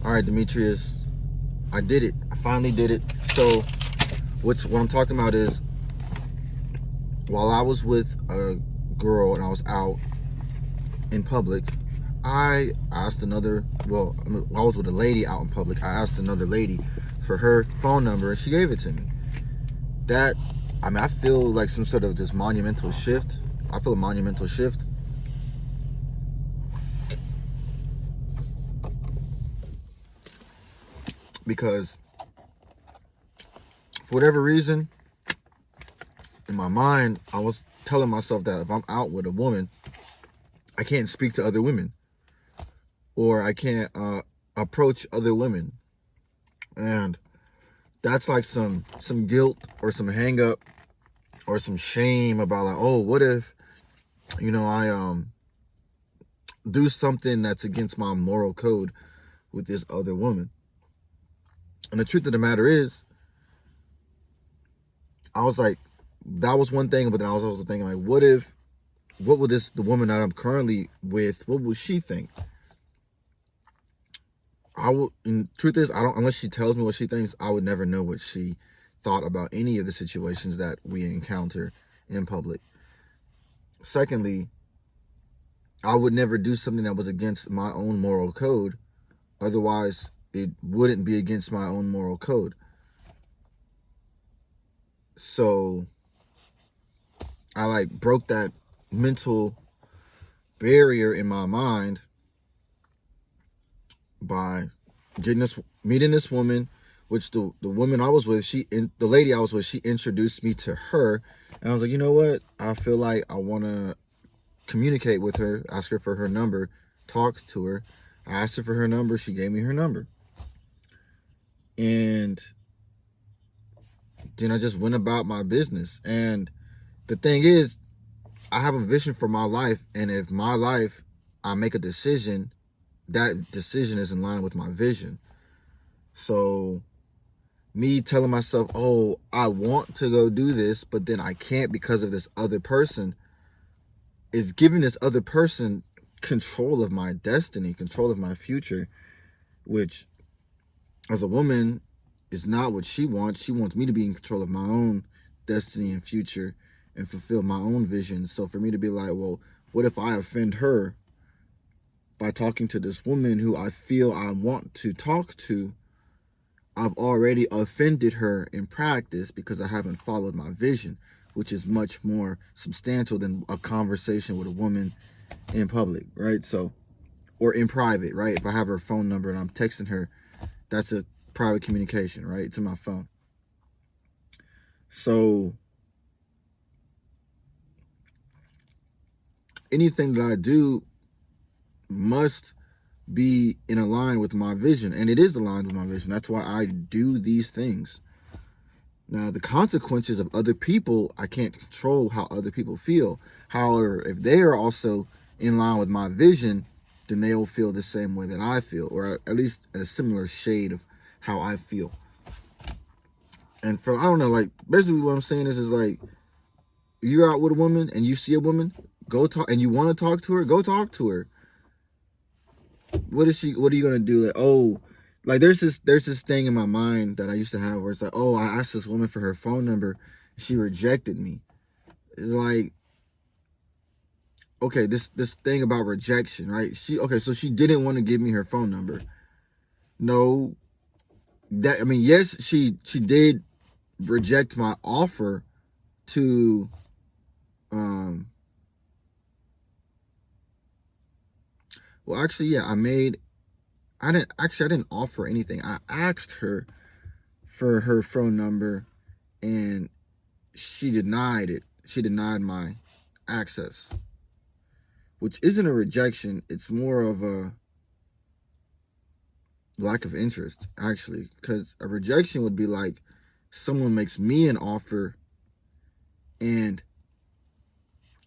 All right, Demetrius, I did it. I finally did it. So, what I'm talking about is while I was with a girl and I was out in public, I asked another, I was with a lady out in public. I asked another lady for her phone number and she gave it to me. I feel like some sort of this monumental shift. I feel a monumental shift because for whatever reason, in my mind, I was telling myself that if I'm out with a woman, I can't speak to other women or I can't approach other women. And that's like some guilt or some hang up or some shame about like, oh, what if, I do something that's against my moral code with this other woman. And the truth of the matter is, I was like, that was one thing, but then I was also thinking like, what would the woman that I'm currently with, what would she think? And truth is, unless she tells me what she thinks, I would never know what she thought about any of the situations that we encounter in public. Secondly, I would never do something that was against my own moral code. Otherwise, it wouldn't be against my own moral code. So I broke that mental barrier in my mind by meeting this woman, which the woman I was with, the lady I was with, she introduced me to her. And I was like, you know what? I feel like I want to communicate with her, ask her for her number, talk to her. I asked her for her number. She gave me her number. And then I just went about my business. And the thing is, I have a vision for my life. And if my life, I make a decision, that decision is in line with my vision. So me telling myself, oh, I want to go do this, but then I can't because of this other person, is giving this other person control of my destiny, control of my future, which as a woman is not what she wants. She wants me to be in control of my own destiny and future and fulfill my own vision. So for me to be like, well, what if I offend her by talking to this woman who I feel I want to talk to? I've already offended her in practice because I haven't followed my vision, which is much more substantial than a conversation with a woman in public, right? So, or in private, right? If I have her phone number and I'm texting her, that's a private communication, right? To my phone. So, anything that I do must be in line with my vision, and it is aligned with my vision. That's why I do these things. Now, the consequences of other people, I can't control how other people feel. However, if they are also in line with my vision, then they will feel the same way that I feel, or at least a similar shade of how I feel. And I don't know, basically what I'm saying is like, you're out with a woman and you see a woman, go talk, and you want to talk to her, go talk to her. What are you gonna do? There's this thing in my mind that I used to have where it's like, oh, I asked this woman for her phone number, she rejected me. It's like, okay, this thing about rejection, right? So she didn't want to give me her phone number. No, yes, she did reject my offer to well, actually, yeah, I didn't offer anything. I asked her for her phone number and she denied it. She denied my access, which isn't a rejection. It's more of a lack of interest, actually, because a rejection would be like someone makes me an offer and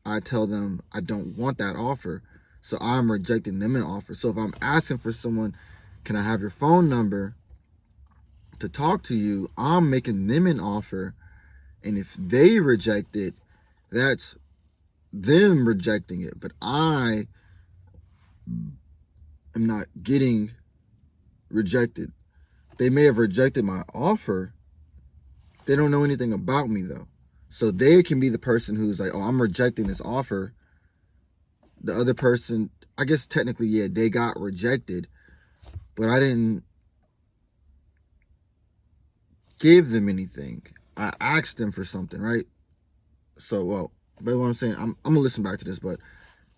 I tell them I don't want that offer. So I'm rejecting them an offer. So if I'm asking for someone, can I have your phone number to talk to you? I'm making them an offer. And if they reject it, that's them rejecting it. But I am not getting rejected. They may have rejected my offer. They don't know anything about me though. So they can be the person who's like, oh, I'm rejecting this offer. The other person, I guess technically, yeah, they got rejected, but I didn't give them anything. I asked them for something, right? So, well, but what I'm saying, I'm gonna listen back to this, but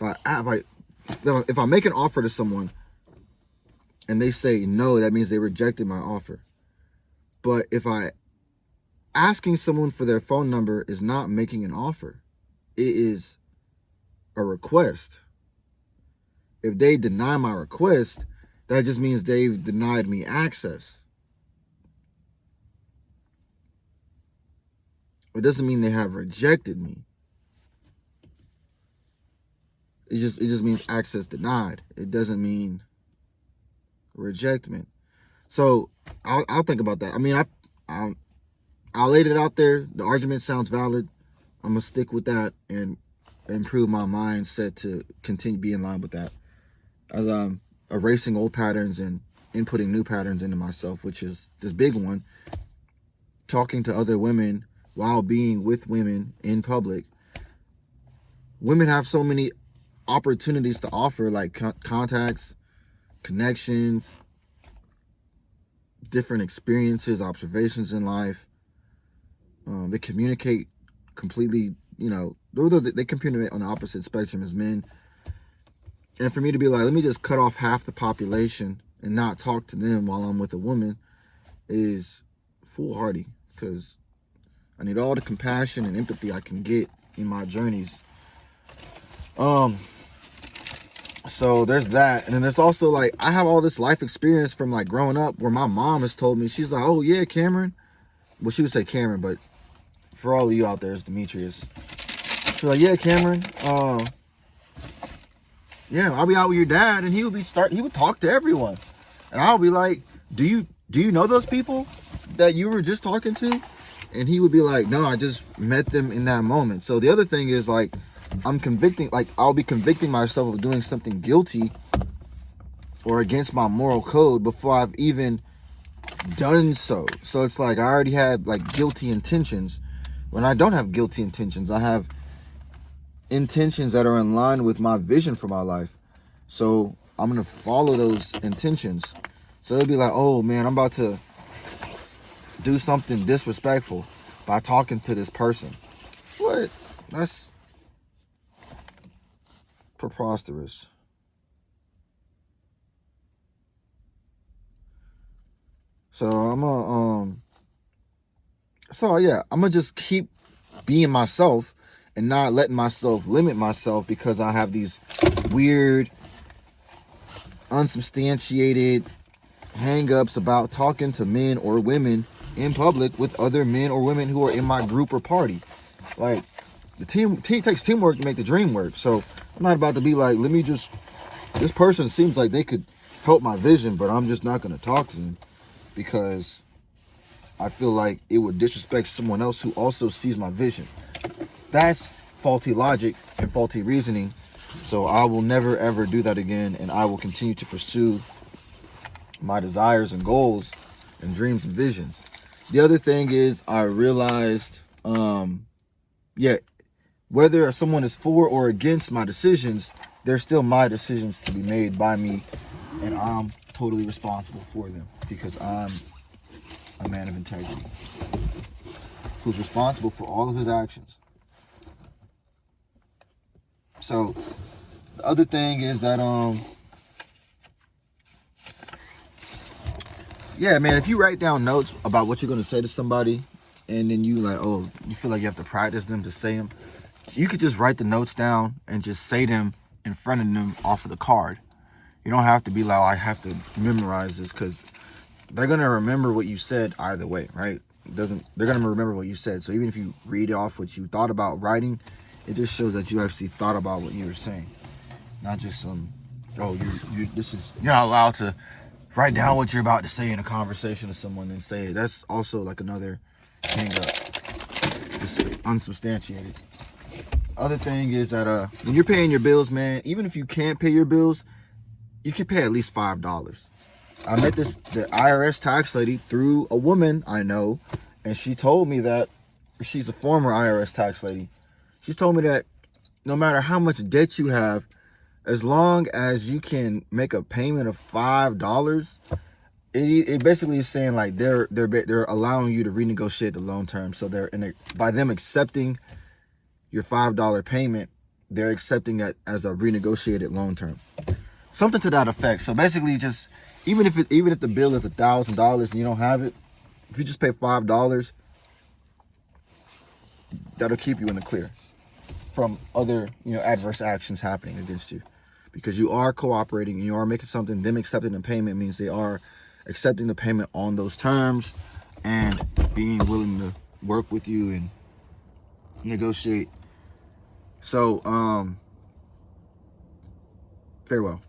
if I make an offer to someone and they say no, that means they rejected my offer. But if asking someone for their phone number is not making an offer, it is a request. If they deny my request, that just means they've denied me access. It doesn't mean they have rejected me. It just means access denied. It doesn't mean rejectment. So I'll think about that. I mean, I laid it out there. The argument sounds valid. I'm gonna stick with that and improve my mindset to continue be in line with that, as I'm erasing old patterns and inputting new patterns into myself, which is this big one: talking to other women while being with women in public. Women have so many opportunities to offer, like contacts, connections, different experiences, observations in life. They communicate completely, they communicate on the opposite spectrum as men. And for me to be like, let me just cut off half the population and not talk to them while I'm with a woman is foolhardy, because I need all the compassion and empathy I can get in my journeys. So there's that. And then there's also like, I have all this life experience from like growing up where my mom has told me, she's like, oh yeah, Cameron. Well, she would say Cameron, but for all of you out there, it's Demetrius. She's like, yeah, Cameron. Yeah, I'll be out with your dad, and he would talk to everyone. And I'll be like, do you know those people that you were just talking to? And he would be like, no, I just met them in that moment. So the other thing is like, I'll be convicting myself of doing something guilty or against my moral code before I've even done so. So it's like I already had like guilty intentions when I don't have guilty intentions. I have intentions that are in line with my vision for my life. So I'm going to follow those intentions. So it'll be like, oh man, I'm about to do something disrespectful by talking to this person. What? That's preposterous. So I'm gonna just keep being myself and not letting myself limit myself because I have these weird, unsubstantiated hang-ups about talking to men or women in public with other men or women who are in my group or party. Like, the team takes teamwork to make the dream work. So I'm not about to be like, this person seems like they could help my vision, but I'm just not going to talk to them because I feel like it would disrespect someone else who also sees my vision. That's faulty logic and faulty reasoning. So I will never ever do that again, and I will continue to pursue my desires and goals and dreams and visions. The other thing is I realized, whether someone is for or against my decisions, they're still my decisions to be made by me, and I'm totally responsible for them because I'm a man of integrity who's responsible for all of his actions. So the other thing is that if you write down notes about what you're going to say to somebody, and then you feel like you have to practice them to say them, you could just write the notes down and just say them in front of them off of the card. You don't have to be like, I have to memorize this, because they're going to remember what you said either way, right? They're going to remember what you said. So even if you read off what you thought about writing, it just shows that you actually thought about what you were saying. Not just you're not allowed to write down what you're about to say in a conversation with someone and say it. That's also like another hang up. It's unsubstantiated. Other thing is that when you're paying your bills, man, even if you can't pay your bills, you can pay at least $5. I met the IRS tax lady through a woman I know, and she told me that she's a former IRS tax lady. She's told me that no matter how much debt you have, as long as you can make a payment of $5, it basically is saying like they're allowing you to renegotiate the loan term. So by them accepting your $5 payment, they're accepting it as a renegotiated loan term, something to that effect. So basically, just even if the bill is $1,000 and you don't have it, if you just pay $5, that'll keep you in the clear from other adverse actions happening against you, because you are cooperating and you are making something. Them accepting the payment means they are accepting the payment on those terms and being willing to work with you and negotiate. So farewell.